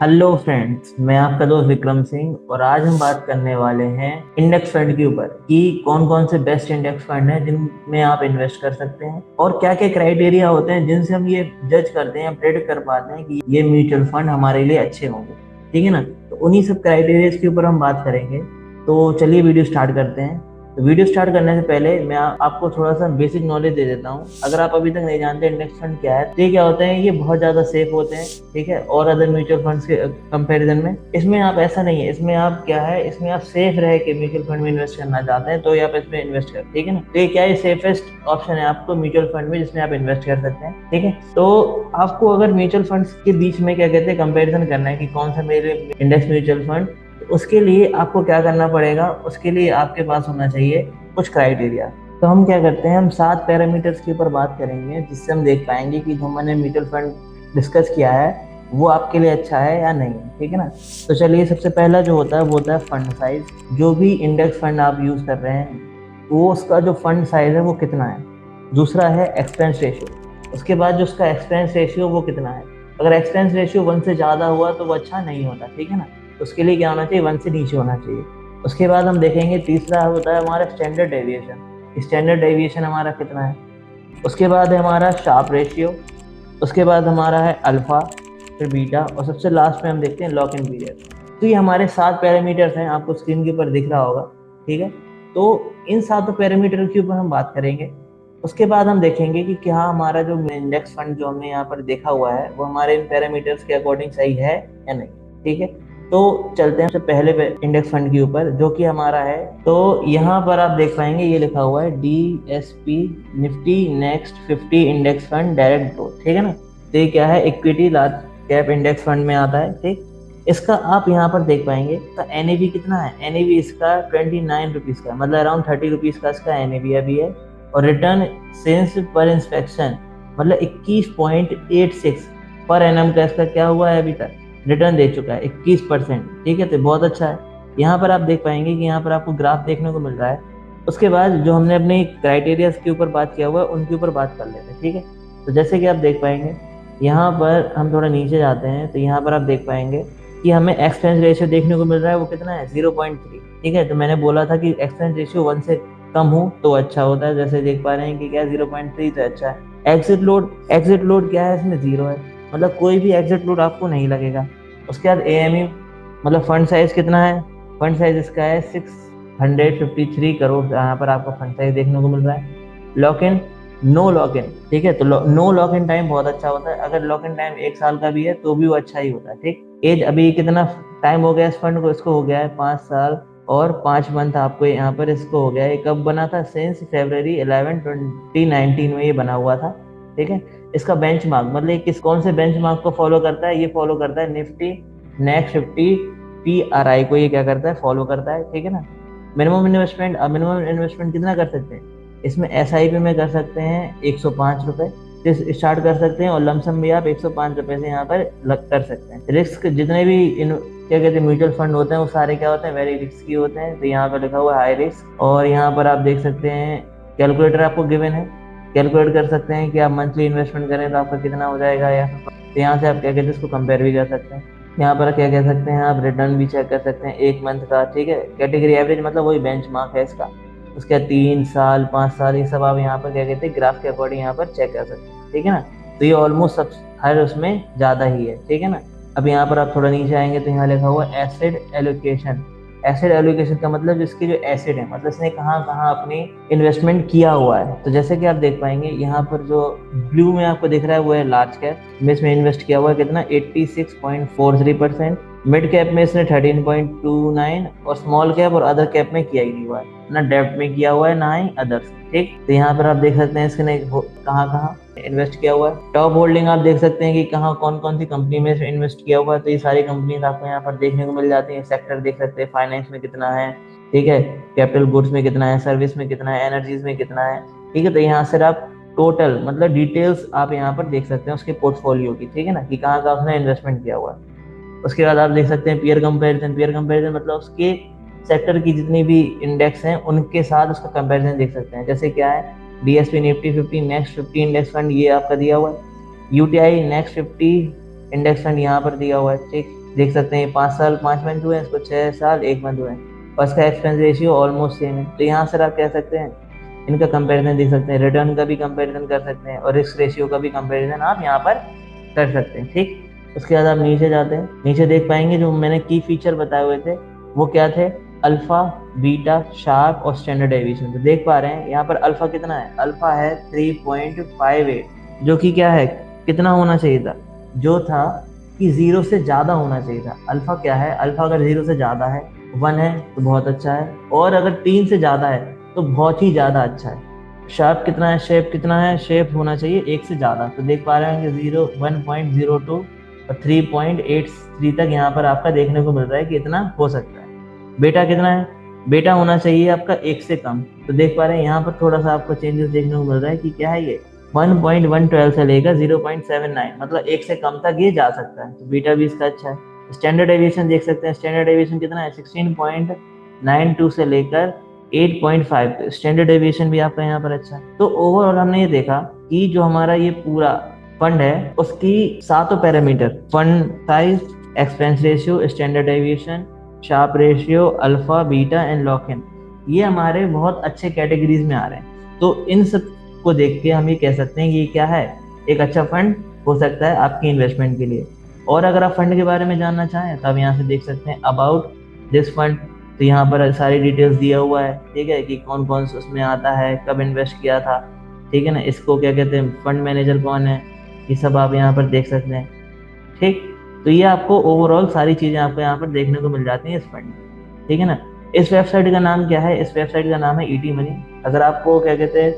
Hello friends, मैं आपका दोस्त विक्रम सिंह और आज हम बात करने वाले हैं इंडेक्स फंड के ऊपर कि कौन कौन से बेस्ट इंडेक्स फंड हैं जिनमें आप इन्वेस्ट कर सकते हैं और क्या क्या क्राइटेरिया होते हैं जिनसे हम ये जज करते हैं, प्रेडिक्ट कर पाते हैं कि ये म्यूचुअल फंड हमारे लिए अच्छे होंगे। ठीक है ना। तो उन्हीं सब क्राइटेरिया के ऊपर हम बात करेंगे। तो चलिए वीडियो स्टार्ट करते हैं। तो वीडियो स्टार्ट करने से पहले मैं आपको थोड़ा सा बेसिक नॉलेज दे देता हूँ। अगर आप अभी तक नहीं जानते इंडेक्स फंड क्या है, तो ये क्या होते हैं, ये बहुत ज्यादा सेफ होते हैं। ठीक है। और अदर म्यूचुअल फंड्स के कंपैरिजन में इसमें आप ऐसा नहीं है, इसमें आप क्या है, इसमें आप सेफ रह के म्यूचुअल फंड में इन्वेस्ट करना चाहते हैं तो ये आप इसमें इन्वेस्ट कर। ठीक है ना। तो ये क्या है, सेफेस्ट ऑप्शन है आपको म्यूचुअल फंड में जिसमें आप इन्वेस्ट कर सकते हैं। ठीक है। तो आपको अगर म्यूचुअल फंड्स के बीच में क्या कहते हैं कंपेरिजन करना है कि कौन सा मेरे इंडेक्स म्यूचुअल फंड, उसके लिए आपको क्या करना पड़ेगा, उसके लिए आपके पास होना चाहिए कुछ क्राइटेरिया। तो हम क्या करते हैं, हम 7 पैरामीटर्स के ऊपर बात करेंगे जिससे हम देख पाएंगे कि जो मैंने म्यूचुअल फंड डिस्कस किया है वो आपके लिए अच्छा है या नहीं। ठीक है ना। तो चलिए, सबसे पहला जो होता है वो होता है फंड साइज। जो भी इंडेक्स फंड आप यूज कर रहे हैं वो उसका जो फंड साइज है वो कितना है। दूसरा है एक्सपेंस रेशियो। उसके बाद जो उसका एक्सपेंस रेशियो वो कितना है। अगर एक्सपेंस रेशियो 1 से ज़्यादा हुआ तो वो अच्छा नहीं होता। ठीक है ना। उसके लिए क्या होना चाहिए, 1 से नीचे होना चाहिए। उसके बाद हम देखेंगे तीसरा होता है हमारा स्टैंडर्ड डेविएशन। स्टैंडर्ड डेविएशन हमारा कितना है। उसके बाद है हमारा शार्प रेशियो। उसके बाद हमारा है अल्फा, फिर बीटा, और सबसे लास्ट में हम देखते हैं लॉक इन पीरियड। तो ये हमारे 7 पैरामीटर्स हैं, आपको स्क्रीन के ऊपर दिख रहा होगा। ठीक है। तो इन 7 पैरामीटर के ऊपर हम बात करेंगे। उसके बाद हम देखेंगे कि क्या हमारा जो इंडेक्स फंड जो हमने यहाँ पर देखा हुआ है वो हमारे इन पैरामीटर्स के अकॉर्डिंग सही है या नहीं। ठीक है। तो चलते हैं सबसे पहले इंडेक्स फंड के ऊपर जो कि हमारा है। तो यहाँ पर आप देख पाएंगे ये लिखा हुआ है DSP Nifty next 50 index fund direct growth. ठीक है ना। तो ये क्या है, equity large cap index fund में आता है। ठीक। इसका आप यहाँ पर देख पाएंगे इसका एनएवी कितना है। एनएवी इसका 29 रुपीज का, मतलब अराउंड 30 रुपीज का इसका एनएवी अभी है। और रिटर्न सिंस पर इंस्पेक्शन मतलब 21.86 पर एनम का इसका क्या हुआ है, अभी तक रिटर्न दे चुका है 21%। ठीक है। तो बहुत अच्छा है। यहाँ पर आप देख पाएंगे कि यहाँ पर आपको ग्राफ देखने को मिल रहा है। उसके बाद जो हमने अपने क्राइटेरिया के ऊपर बात किया हुआ है उनके ऊपर बात कर लेते हैं। ठीक है। तो जैसे कि आप देख पाएंगे यहाँ पर हम थोड़ा नीचे जाते हैं तो यहाँ पर आप देख पाएंगे कि हमें एक्सपेंस रेशियो देखने को मिल रहा है, वो कितना है 0.3। ठीक है। तो मैंने बोला था कि एक्सपेंस रेशियो 1 से कम हो तो अच्छा होता है। जैसे देख पा रहे हैं कि क्या 0.3 तो अच्छा है। एग्जिट लोड क्या है, इसमें 0 है, मतलब कोई भी एग्जिट लोड आपको नहीं लगेगा। उसके बाद एएमयू मतलब फंड साइज कितना है। फंड साइज इसका है 653 करोड़, यहाँ पर आपको फंड साइज देखने को मिल रहा है। Lock in, no lock in. ठीक है। तो नो लॉक इन टाइम बहुत अच्छा होता है। अगर लॉक इन टाइम 1 साल का भी है तो भी वो अच्छा ही होता है। ठीक। एज अभी कितना टाइम हो गया इस फंड को, इसको हो गया है 5 साल और 5 मंथ। आपको यहाँ पर इसको हो गया है, कब बना था, सिंस February 11 2019 में ये बना हुआ था। ठीक है। इसका बेंचमार्क मतलब ये किस कौन से बेंचमार्क को फॉलो करता है, ये फॉलो करता है निफ्टी नेक्स्ट 50 PRI को, ये क्या करता है, फॉलो करता है। ठीक है ना। मिनिमम इन्वेस्टमेंट कितना कर सकते हैं इसमें, SIP में कर सकते हैं 105 रुपए से स्टार्ट कर सकते हैं, और लमसम भी आप 105 रुपए से यहाँ पर लग कर सकते हैं। रिस्क जितने भी क्या कहते हैं म्यूचुअल फंड होते हैं वो सारे क्या होते हैं, वेरी रिस्की होते हैं। तो यहाँ पर लिखा हुआ है हाई रिस्क, और यहाँ पर आप देख सकते हैं कैलकुलेटर आपको गिवन है, कैलकुलेट कर सकते हैं कि आप मंथली इन्वेस्टमेंट करें तो आपका कितना हो जाएगा। या तो यहाँ से आप क्या कहते हैं इसको कंपेयर भी कर सकते हैं। यहाँ पर क्या कह सकते हैं, आप रिटर्न भी चेक कर सकते हैं 1 मंथ का। ठीक है। कैटेगरी एवरेज मतलब वही बेंचमार्क है इसका। उसके 3 साल 5 साल ये सब आप यहाँ पर क्या कहते हैं ग्राफ के अकॉर्डिंग यहाँ पर चेक कर सकते हैं। ठीक है ना। तो ये ऑलमोस्ट सब हर उसमें ज़्यादा ही है। ठीक है ना। अब यहाँ पर आप थोड़ा नीचे आएंगे तो यहाँ लिखा हुआ एसेट एलोकेशन। एसेट एलोकेशन का मतलब जिसके जो एसेट है, मतलब इसने कहाँ कहाँ अपनी इन्वेस्टमेंट किया हुआ है। तो जैसे कि आप देख पाएंगे यहाँ पर जो ब्लू में आपको दिख रहा है वो है लार्ज कैप में इसमें इन्वेस्ट किया हुआ है कितना 86.43%। मिड कैप में इसने 13.29 और स्मॉल कैप और अदर कैप में किया ही नहीं हुआ है, ना डेब्ट में किया हुआ है ना ही अदर्स। ठीक। तो यहाँ पर आप देख सकते हैं इसने कहाँ कहाँ इन्वेस्ट किया हुआ है। टॉप होल्डिंग आप देख सकते हैं कि कहाँ कौन कौन सी कंपनी में इन्वेस्ट किया हुआ है। तो ये सारी कंपनीज आपको यहाँ पर देखने को मिल जाती है। सेक्टर देख सकते हैं, फाइनेंस में कितना है, ठीक है, कैपिटल गुड्स में कितना है, सर्विस में कितना है, एनर्जीज में कितना है। ठीक है। तो यहाँ से आप टोटल मतलब डिटेल्स आप यहाँ पर देख सकते हैं उसके पोर्टफोलियो की। ठीक है ना, कि कहाँ कहाँ उसने इन्वेस्टमेंट किया हुआ है। उसके बाद आप देख सकते हैं पीयर कंपैरिजन। पीयर कंपैरिजन मतलब उसके सेक्टर की जितनी भी इंडेक्स हैं उनके साथ उसका कंपैरिजन देख सकते हैं। जैसे क्या है, DSP Nifty 50 next 50 index fund ये आपका दिया हुआ है। UTI नेक्स्ट 50 इंडेक्स फंड यहाँ पर दिया हुआ है। ठीक। देख सकते हैं 5 साल 5 मंथ हुए हैं, इसको 6 साल 1 मंथ हुए हैं, और इसका एक्सपेंस रेशियो ऑलमोस्ट सेम है। तो यहाँ से आप कह सकते हैं इनका कंपैरिजन देख सकते हैं, रिटर्न का भी कंपैरिजन कर सकते हैं और रिस्क रेशियो का भी कंपैरिजन आप यहाँ पर कर सकते हैं। ठीक, उसके बाद आप नीचे जाते हैं, नीचे देख पाएंगे जो मैंने की फीचर बताए हुए थे वो क्या थे, अल्फा, बीटा, शार्प और स्टैंडर्ड डेविएशन। तो देख पा रहे हैं यहाँ पर अल्फा कितना है, अल्फा है 3.58, जो कि क्या है, कितना होना चाहिए था, जो था कि 0 से ज़्यादा होना चाहिए था। अल्फा क्या है, अल्फा अगर 0 से ज़्यादा है, 1 है तो बहुत अच्छा है, और अगर 3 से ज़्यादा है तो बहुत ही ज़्यादा अच्छा है। शार्प कितना है, शेप कितना है, शेप होना चाहिए 1 से ज़्यादा। तो देख पा रहे हैं कि 1.02 और 3.83 तक यहाँ पर आपका देखने को मिल रहा है कि इतना हो सकता है। बेटा कितना है, बेटा होना चाहिए आपका 1 से कम। तो देख पा रहे हैं यहाँ पर थोड़ा सा आपको चेंजेस देखने को मिल रहा है कि क्या है ये 1.112 से लेकर 0.79, मतलब 1 से कम तक ये जा सकता है। तो बीटा भी इसका अच्छा है। स्टैंडर्ड डेविएशन देख सकते हैं, स्टैंडर्ड डेविएशन कितना है, 16.92 से लेकर 8.5। स्टैंडर्ड डेविएशन भी आपका यहाँ पर अच्छा है। तो ओवरऑल हमने ये देखा कि जो हमारा ये पूरा फंड है उसकी 7 parameter, fund size, expense ratio, standard deviation, Sharpe ratio, alpha, beta and lock in, ये हमारे बहुत अच्छे कैटेगरीज में आ रहे हैं। तो इन सब को देख के हम ये कह सकते हैं कि ये क्या है, एक अच्छा फंड हो सकता है आपकी इन्वेस्टमेंट के लिए। और अगर आप फंड के बारे में जानना चाहें तो आप यहाँ से देख सकते हैं अबाउट दिस फंड। तो यहाँ पर सारी डिटेल्स दिया हुआ है, ठीक है, कि कौन कौन सा उसमें आता है, कब इन्वेस्ट किया था, ठीक है ना, इसको क्या कहते हैं, फंड मैनेजर कौन है, ये सब आप यहाँ पर देख सकते हैं। ठीक, तो ये आपको ओवरऑल सारी चीज़ें आपको यहाँ पर देखने को मिल जाती हैं इस फंड में, ठीक है ना। इस वेबसाइट का नाम क्या है, इस वेबसाइट का नाम है ईटी मनी। अगर आपको क्या कहते हैं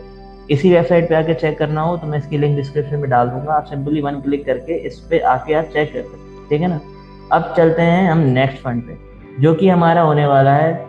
इसी वेबसाइट पे आके चेक करना हो तो मैं इसकी लिंक डिस्क्रिप्शन में डाल दूंगा, आप सिंपली 1 क्लिक करके इस पे आके आप चेक कर सकते हैं, ठीक है ना। अब चलते हैं हम नेक्स्ट फंड पे, जो कि हमारा होने वाला है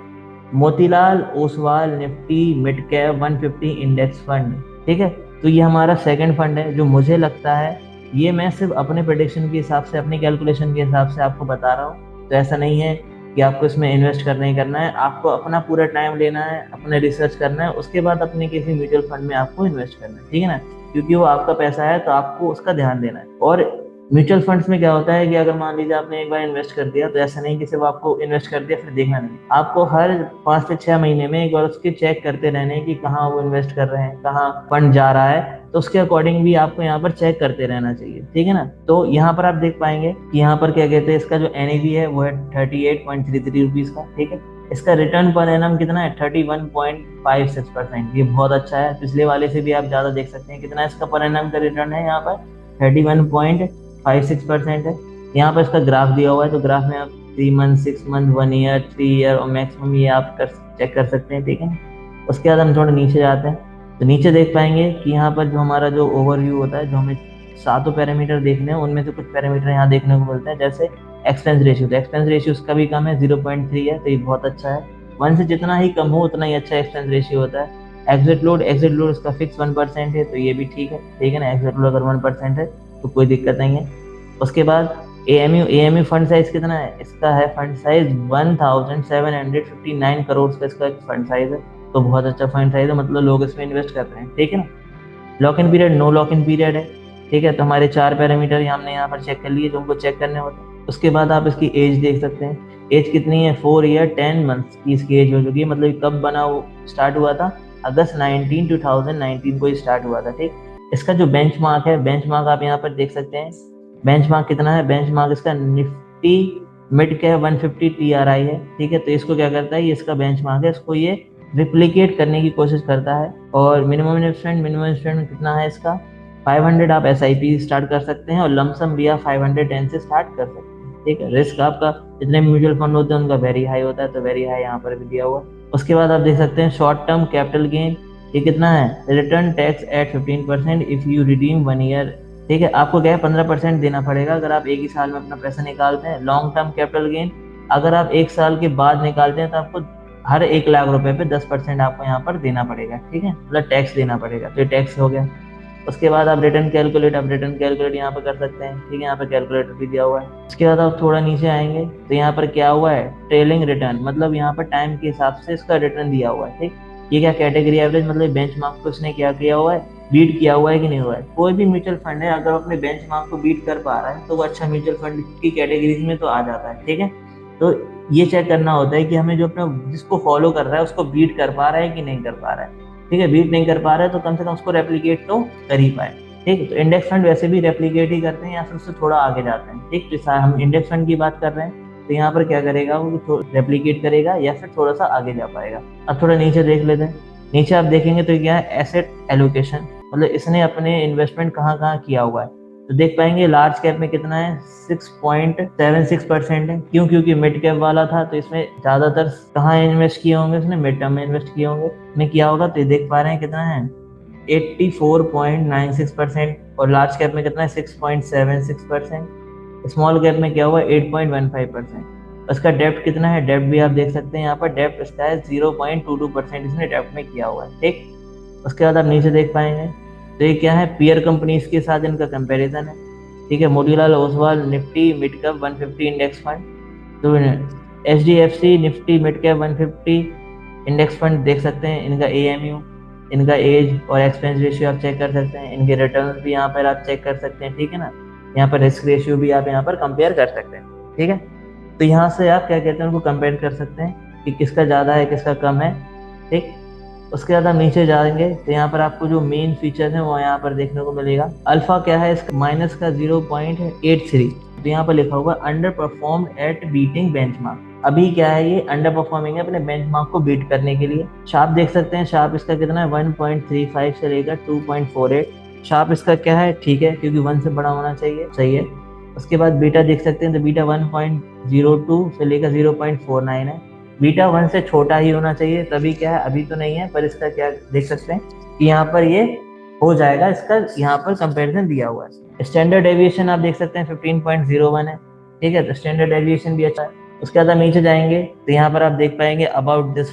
Motilal Oswal Nifty mid cap 150 index fund, ठीक है। तो ये हमारा सेकंड फंड है, जो मुझे लगता है, ये मैं सिर्फ अपने प्रेडिक्शन के हिसाब से, अपनी कैलकुलेशन के हिसाब से आपको बता रहा हूँ। तो ऐसा नहीं है कि आपको इसमें इन्वेस्ट करना ही करना है, आपको अपना पूरा टाइम लेना है, अपने रिसर्च करना है, उसके बाद अपने किसी म्यूचुअल फंड में आपको इन्वेस्ट करना है, ठीक है ना, क्योंकि वो आपका पैसा है तो आपको उसका ध्यान देना है। और म्यूचुअल फंड्स में क्या होता है कि अगर मान लीजिए आपने एक बार इन्वेस्ट कर दिया तो ऐसा नहीं कि सिर्फ आपको इन्वेस्ट कर दिया फिर देखना नहीं, आपको हर 5 से 6 महीने में एक बार उसके चेक करते रहने कि कहाँ वो इन्वेस्ट कर रहे हैं, कहाँ फंड जा रहा है, तो उसके अकॉर्डिंग भी आपको यहाँ पर चेक करते रहना चाहिए, ठीक है ना। तो यहाँ पर आप देख पाएंगे कि यहाँ पर क्या कहते हैं, इसका जो NAV है वो है 38.33 रुपीज का, ठीक है। इसका रिटर्न पर एनम कितना है, 31.56%, ये बहुत अच्छा है। पिछले वाले से भी आप ज्यादा देख सकते हैं कितना इसका पर एनम का रिटर्न है, यहाँ पर 31.56% है। यहाँ पर इसका ग्राफ दिया हुआ है, तो ग्राफ में आप 3 मंथ, 6 मंथ, 1 ईयर, 3 ईयर और मैक्सिमम ये आप चेक कर सकते हैं, ठीक है। उसके बाद हम थोड़ा नीचे जाते हैं, तो नीचे देख पाएंगे कि यहाँ पर जो हमारा जो ओवरव्यू होता है, जो हमें 7 पैरामीटर देखने हैं, उनमें से कुछ पैरामीटर यहाँ देखने को मिलते हैं, जैसे एक्सपेंस रेशियो। तो एक्सपेंस रेशियो उसका भी कम है, 0.3 है, तो ये बहुत अच्छा है। 1 से जितना ही कम हो उतना ही अच्छा एक्सपेंस रेशियो होता है। एग्जिट लोड उसका फिक्स 1% है, तो ये भी ठीक है ना। एग्जिट लोड अगर 1% है तो कोई दिक्कत नहीं है। उसके बाद एएमयू फंड साइज कितना है, इसका है फंड साइज 1759 करोड़ का इसका फंड साइज है, तो बहुत अच्छा फंड साइज है, मतलब लोग इसमें इन्वेस्ट कर रहे हैं, ठीक है ना। Lock in period, no lock in period है, ठीक है। तो हमारे 4 पैरामीटर हमने यहाँ पर चेक कर लिए जो हमको चेक करने होते हैं। उसके बाद आप इसकी एज देख सकते हैं, एज कितनी है, 4 ईयर 10 मंथ्स की इसकी एज हो चुकी है। मतलब कब बना, वो स्टार्ट हुआ था अगस्त 2019 को स्टार्ट हुआ था, ठीक। इसका जो बेंचमार्क है, बेंचमार्क आप यहाँ पर देख सकते हैं, बेंचमार्क कितना है, बेंचमार्क इसका निफ्टी मिड कैप 150 TRI है, ठीक है। तो इसको क्या करता है, ये इसका बेंचमार्क है, इसको ये रिप्लिकेट करने की कोशिश करता है। और मिनिमम इन्वेस्टमेंट कितना है इसका, 500 आप SIP स्टार्ट कर सकते हैं और लमसम भी आप 510 से स्टार्ट कर सकते हैं, ठीक है। रिस्क आपका जितने म्यूचुअल फंड होते हैं उनका वेरी हाई होता है, तो वेरी हाई यहाँ पर भी दिया हुआ। उसके बाद आप देख सकते हैं शॉर्ट टर्म कैपिटल गेन, ये कितना है, return tax at 15% if you redeem 1 year, ठीक है। आपको क्या है 15% देना पड़ेगा अगर आप एक ही साल में अपना पैसा निकालते हैं। लॉन्ग टर्म कैपिटल गेन, अगर आप 1 साल के बाद निकालते हैं तो आपको हर 1 लाख रुपए पे 10% आपको यहाँ पर देना पड़ेगा, ठीक है, मतलब टैक्स देना पड़ेगा, तो ये टैक्स हो गया। उसके बाद आप रिटर्न कैलकुलेट यहाँ पर कर सकते हैं, ठीक है, यहाँ पर कैलकुलेटर भी दिया हुआ है। उसके बाद आप थोड़ा नीचे आएंगे तो यहाँ पर क्या हुआ है, ट्रेलिंग रिटर्न, मतलब यहाँ पर टाइम के हिसाब से इसका रिटर्न दिया हुआ है, ठीक। ये क्या कैटेगरी एवरेज, मतलब बेंचमार्क को इसने क्या किया हुआ है, बीट किया हुआ है कि नहीं हुआ है। कोई भी म्यूचुअल फंड है अगर अपने बेंचमार्क को बीट कर पा रहा है तो वो अच्छा म्यूचुअल फंड की कैटेगरीज में तो आ जाता है, ठीक है। तो ये चेक करना होता है कि हमें जो अपना जिसको फॉलो कर रहा है उसको बीट कर पा रहा है कि नहीं कर पा रहा है, ठीक है। बीट नहीं कर पा रहा है तो कम से कम उसको रेप्लिकेट तो कर ही पाए, ठीक है। तो इंडेक्स फंड वैसे भी रेप्लिकेट ही करते हैं या फिर उससे थोड़ा आगे जाते हैं, ठीक। तो हम इंडेक्स फंड की बात कर रहे हैं तो यहाँ पर क्या करेगा वो, रेप्लिकेट करेगा या फिर थोड़ा सा आगे जा पाएगा। अब थोड़ा नीचे देख लेते हैं। नीचे आप देखेंगे तो क्या है, एसेट एलोकेशन, मतलब इसने अपने इन्वेस्टमेंट कहाँ कहाँ किया हुआ है। तो देख पाएंगे लार्ज कैप में कितना है, 6.76% है। क्यों? क्योंकि मिड कैप वाला था तो इसमें ज्यादातर कहाँ इन्वेस्ट किए होंगे, इसने मिड टर्म में इन्वेस्ट किए होंगे, में किया होगा। तो ये देख पा रहे हैं कितना है, 84.96%। और लार्ज कैप में कितना है, 6.76%। स्मॉल कैप में क्या हुआ, 8.15%। उसका डेप्ट कितना है, डेप्ट भी आप देख सकते हैं यहाँ पर, डेप्ट इसका है 0.22%, इसने डेप्ट में किया हुआ है, ठीक। उसके बाद आप नीचे देख पाएंगे तो ये क्या है, पीयर कंपनीज के साथ इनका कंपैरिजन है, ठीक है। Motilal Oswal Nifty mid cap 150 index fund, तो HDFC Nifty mid cap 150 index fund देख सकते हैं। इनका AMU, इनका एज और एक्सपेंस रेशियो आप चेक कर सकते हैं, इनके रिटर्न भी यहाँ पर आप चेक कर सकते हैं, ठीक है ना। यहाँ पर रिस्क रेशियो भी आप यहाँ पर कंपेयर कर सकते हैं, ठीक है। तो यहाँ से आप क्या कहते हैं, उनको कंपेयर कर सकते हैं कि किसका ज़्यादा है किसका कम है, ठीक। उसके बाद हम नीचे जाएंगे तो यहाँ पर आपको जो मेन फीचर है वो यहाँ पर देखने को मिलेगा। अल्फा क्या है, इसका माइनस का 0.83। तो यहाँ पर लिखा हुआ under perform at beating benchmark. अभी क्या है, ये अंडर परफॉर्मिंग है अपने बेंचमार्क को बीट करने के लिए। शार्प देख सकते हैं, शार्प इसका कितना है, 1.35 से लेकर 2.48। शार्प इसका क्या है, ठीक है, क्योंकि 1 से बड़ा होना चाहिए, सही है। उसके बाद बीटा देख सकते हैं तो बीटा 1.02 से लेकर 0.49 है। बीटा 1 से छोटा ही होना चाहिए, तभी क्या है, अभी तो नहीं है पर इसका क्या देख सकते हैं कि यहाँ पर ये हो जाएगा, इसका यहाँ पर कंपैरिजन दिया हुआ है। स्टैंडर्ड डेविएशन आप देख सकते हैं 15.01 है, ठीक है। तो स्टैंडर्ड डेविएशन भी अच्छा है। उसके बाद हम नीचे जाएंगे तो यहाँ पर आप देख पाएंगे अबाउट दिस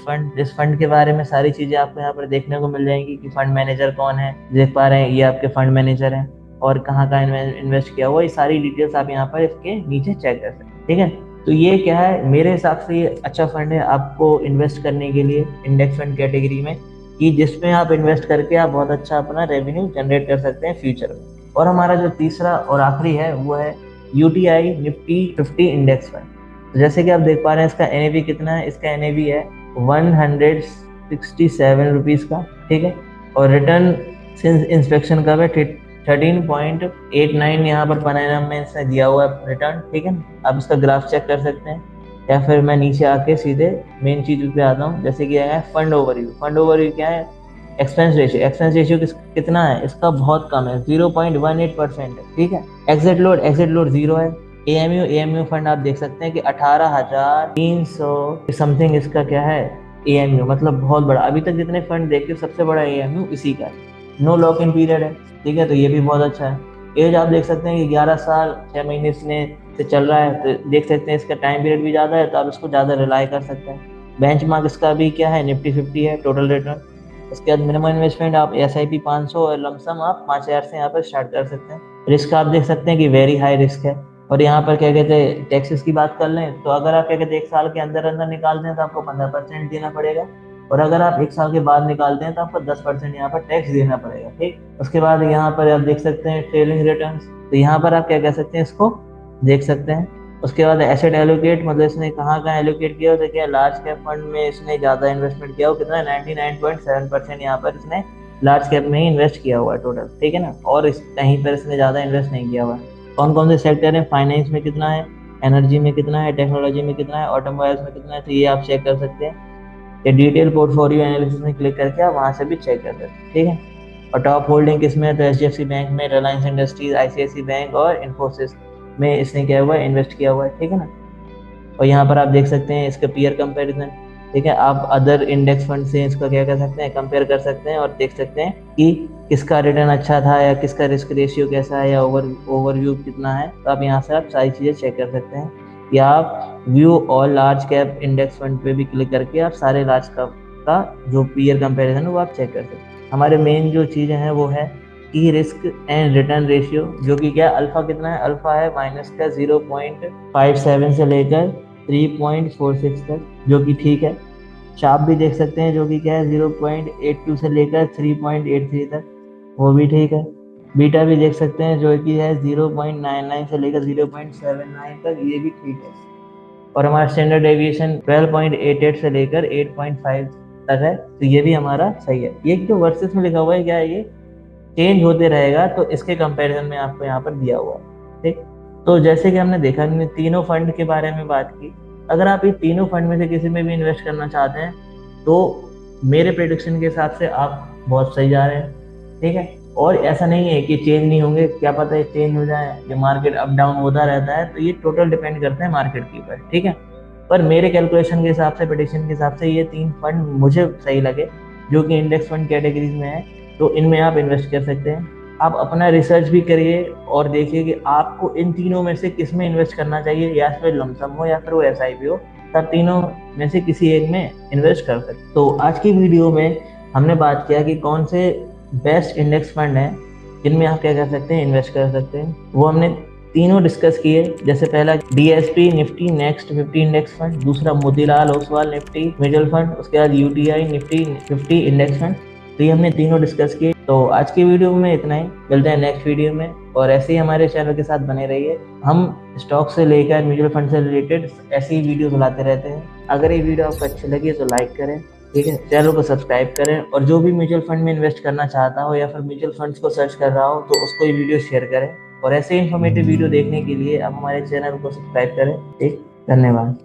फंड के बारे में सारी चीजें आपको यहाँ पर देखने को मिल जाएंगी कि फंड मैनेजर कौन है, देख पा रहे हैं ये आपके फंड मैनेजर हैं और कहाँ कहाँ इन्वेस्ट किया हुआ, ये सारी डिटेल्स आप यहाँ पर इसके नीचे चेक कर सकते हैं, ठीक है। तो ये क्या है, मेरे हिसाब से ये अच्छा फंड है आपको इन्वेस्ट करने के लिए इंडेक्स फंड कैटेगरी में, कि जिसमें आप इन्वेस्ट करके आप बहुत अच्छा अपना रेवेन्यू जनरेट कर सकते हैं फ्यूचर में। और हमारा जो तीसरा और आखिरी है वो है UTI निफ्टी 50 इंडेक्स फंड। तो जैसे कि आप देख पा रहे हैं इसका NAV कितना है, इसका NAV है 167 रुपीज का, ठीक है। और रिटर्न सिंस इंस्पेक्शन का है 13.89 यहाँ पर पनामा में इसने दिया हुआ है रिटर्न, ठीक है ना। आप इसका ग्राफ चेक कर सकते हैं या फिर मैं नीचे आके सीधे मेन चीज पे आता हूँ, जैसे कि है फंड ओवरव्यू। फंड ओवरव्यू क्या है, एक्सपेंस रेशियो कितना है, इसका बहुत कम है, 0.18% है, ठीक है। एग्जिट लोड 0 है। AMU फंड आप देख सकते हैं कि 18,300 समथिंग इसका क्या है AMU, मतलब बहुत बड़ा। अभी तक जितने फंड देखे सबसे बड़ा AMU इसी का है। नो लॉक इन पीरियड है, ठीक है, तो ये भी बहुत अच्छा है। एज आप देख सकते हैं कि 11 साल 6 महीने इसने से चल रहा है, तो देख सकते हैं इसका टाइम पीरियड भी ज़्यादा है, तो आप इसको ज़्यादा रिलाई कर सकते हैं। बेंच मार्क इसका भी क्या है, निफ्टी 50 है टोटल रिटर्न। उसके बाद मिनिमम इन्वेस्टमेंट आप SIP 500 और लमसम आप 5,000 से यहाँ पर स्टार्ट कर सकते हैं। रिस्क आप देख सकते हैं कि वेरी हाई रिस्क है। और यहाँ पर क्या कहते हैं, टैक्सेस की बात कर लें तो अगर आप क्या कहते हैं 1 साल के अंदर अंदर निकालते हैं तो आपको 15% देना पड़ेगा, और अगर आप 1 साल के बाद निकालते हैं तो आपको 10% यहाँ पर टैक्स देना पड़ेगा, ठीक। उसके बाद यहाँ पर आप देख सकते हैं ट्रेलिंग रिटर्न्स, तो यहाँ पर आप क्या कह सकते हैं, इसको देख सकते हैं। उसके बाद एसेट एलोकेट, मतलब इसने कहाँ कहाँ एलोकेट किया, तो क्या लार्ज कैप फंड में इसने ज़्यादा इन्वेस्टमेंट किया हो, कितना 99.7% यहाँ पर इसने लार्ज कैप में ही इन्वेस्ट किया हुआ है टोटल, ठीक है ना। और इस कहीं पर इसने ज़्यादा इन्वेस्ट नहीं किया हुआ है। कौन कौन से सेक्टर है, फाइनेंस में कितना है, एनर्जी में कितना है, टेक्नोलॉजी में कितना है, ऑटोमोबाइल्स में कितना है, तो ये आप चेक कर सकते हैं। ये डिटेल पोर्टफोलियो एनालिसिस में क्लिक करके आप वहाँ से भी चेक कर सकते हैं, ठीक है। और टॉप होल्डिंग किसमें है, तो HDFC बैंक में, रिलायंस इंडस्ट्रीज, ICICI बैंक और इन्फोसिस में इसने क्या हुआ है, इन्वेस्ट किया हुआ है, ठीक है ना। और यहाँ पर आप देख सकते हैं इसका पीयर कंपैरिजन, ठीक है। आप अदर इंडेक्स फंड से इसका क्या कर सकते हैं, कंपेयर कर सकते हैं और देख सकते हैं कि किसका रिटर्न अच्छा था या किसका रिस्क रेशियो कैसा है या ओवरव्यू कितना है। तो आप यहाँ से आप सारी चीज़ें चेक कर सकते हैं, या आप व्यू और लार्ज कैप इंडेक्स फंड पे भी क्लिक करके आप सारे लार्ज कैप का जो पीयर कंपैरिजन है वो आप चेक कर सकते हैं। हमारे मेन जो चीज़ें हैं वो है कि रिस्क एंड रिटर्न रेशियो, जो कि क्या अल्फा कितना है, अल्फा है माइनस का 0.57 से लेकर 3.46 तक, जो कि ठीक है। शार्प भी देख सकते हैं जो कि क्या है 0.82 से लेकर 3.83 तक, वो भी ठीक है। बीटा भी देख सकते हैं जो कि है 0.99 से लेकर 0.79 तक, ये भी ठीक है। और हमारा स्टैंडर्ड डेविएशन 12.88 से लेकर 8.5 तक है, तो ये भी हमारा सही है। ये जो वर्सेस में लिखा हुआ है क्या है, ये चेंज होते रहेगा, तो इसके कंपैरिजन में आपको यहाँ पर दिया हुआ है। ठीक, तो जैसे कि हमने देखा, हमने तीनों फंड के बारे में बात की। अगर आप ये तीनों फंड में से किसी में भी इन्वेस्ट करना चाहते हैं तो मेरे प्रेडिक्शन के हिसाब से आप बहुत सही जा रहे हैं। ठीक है, और ऐसा नहीं है कि चेंज नहीं होंगे, क्या पता है चेंज हो जाए, ये मार्केट अप डाउन होता रहता है, तो ये टोटल डिपेंड करता है मार्केट के ऊपर। ठीक है, पर मेरे कैलकुलेशन के हिसाब से, प्रेडिक्शन के हिसाब से ये तीन फंड मुझे सही लगे जो कि इंडेक्स फंड कैटेगरीज में है, तो इनमें आप इन्वेस्ट कर सकते हैं। आप अपना रिसर्च भी करिए और देखिए कि आपको इन तीनों में से किस में इन्वेस्ट करना चाहिए, या फिर लमसम हो या फिर वो एसआईपी हो, तब तीनों में से किसी एक में इन्वेस्ट कर सकते। तो आज की वीडियो में हमने बात किया कि कौन से बेस्ट इंडेक्स फंड हैं जिनमें आप क्या कर सकते हैं, इन्वेस्ट कर सकते हैं। वो हमने तीनों डिस्कस किए। जैसे पहला DSP Nifty next 50 index fund, दूसरा Motilal Oswal Nifty mutual fund, उसके बाद यूटीआई निफ्टी 50 इंडेक्स फंड। तो ये हमने तीनों डिस्कस किए। तो आज की वीडियो में इतना ही, मिलते हैं नेक्स्ट वीडियो में। और ऐसे ही हमारे चैनल के साथ बने रहिए। हम स्टॉक से लेकर म्यूचुअल फंड से रिलेटेड ऐसी ही वीडियो लाते रहते हैं। अगर ये वीडियो आपको अच्छी लगी तो लाइक करें, ठीक है, चैनल को सब्सक्राइब करें, और जो भी म्यूचुअल फंड में इन्वेस्ट करना चाहता हो या फिर म्यूचुअल फंड्स को सर्च कर रहा हो तो उसको ये वीडियो शेयर करें। और ऐसे इन्फॉर्मेटिव वीडियो देखने के लिए आप हमारे चैनल को सब्सक्राइब करें। ठीक, धन्यवाद।